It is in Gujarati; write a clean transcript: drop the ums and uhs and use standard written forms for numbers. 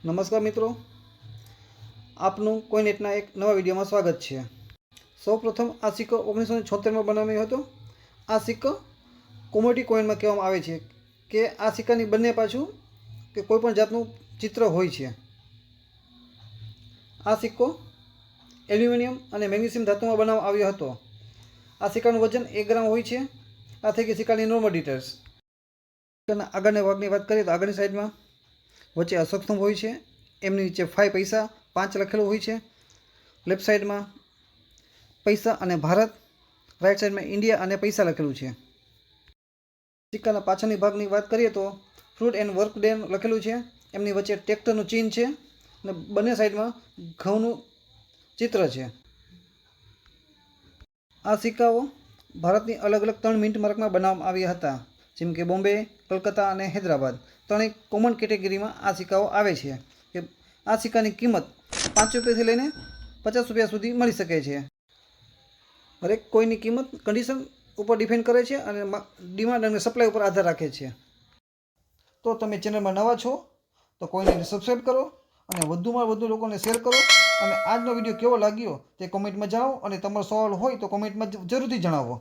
નમસ્કાર મિત્રો, આપનું કોઈનેટના એક નવા વિડીયોમાં સ્વાગત છે। સૌપ્રથમ આ સિક્કો 1976માં બનાવ્યો હતો। આ સિક્કો કોમોડિટી કોઈનમાં કહેવામાં આવે છે કે આ સિક્કાની બંને પાછું કે કોઈપણ જાતનું ચિત્ર હોય છે। આ સિક્કો એલ્યુમિનિયમ અને મેગ્નેશિયમ ધાતુમાં બનાવવામાં આવ્યો હતો। આ સિક્કાનું વજન 1 ગ્રામ હોય છે। આ થઈ ગઈ સિક્કાની નોર્મલ ડિટેલ્સ। સિક્કાના આગળના ભાગની વાત કરીએ તો આગળની સાઈડમાં વચ્ચે અશોક સ્તંભ હોય છે, એમની નીચે 5 પૈસા 5 લખેલું હોય છે। લેફ્ટ સાઈડમાં પૈસા અને ભારત, રાઈટ સાઈડમાં ઇન્ડિયા અને પૈસા લખેલું છે। સિક્કાના પાછળની ભાગની વાત કરીએ તો ફ્રૂટ એન્ડ વર્ક ડે લખેલું છે, એમની વચ્ચે ટ્રેક્ટરનું ચિહ્ન છે અને બંને સાઈડમાં ઘઉંનું ચિત્ર છે। આ સિક્કાઓ ભારતની અલગ અલગ 3 મિન્ટ માર્કમાં બનાવવામાં આવ્યા હતા, જેમ કે બોમ્બે, કલકત્તા અને હૈદરાબાદ। ત્રણેય કોમન કેટેગરીમાં આ સિક્કાઓ આવે છે કે આ સિક્કાની કિંમત 5 રૂપિયાથી લઈને 50 રૂપિયા સુધી મળી શકે છે। હરેક કોઈની કિંમત કન્ડિશન ઉપર ડિપેન્ડ કરે છે અને ડિમાન્ડ અને સપ્લાય ઉપર આધાર રાખે છે। તો તમે ચેનલમાં નવા છો તો કોઈને સબસ્ક્રાઈબ કરો અને વધુમાં વધુ લોકોને શેર કરો અને આજનો વિડીયો કેવો લાગ્યો તે કોમેન્ટમાં જણાવો અને તમારો સવાલ હોય તો કોમેન્ટમાં જરૂરથી જણાવો।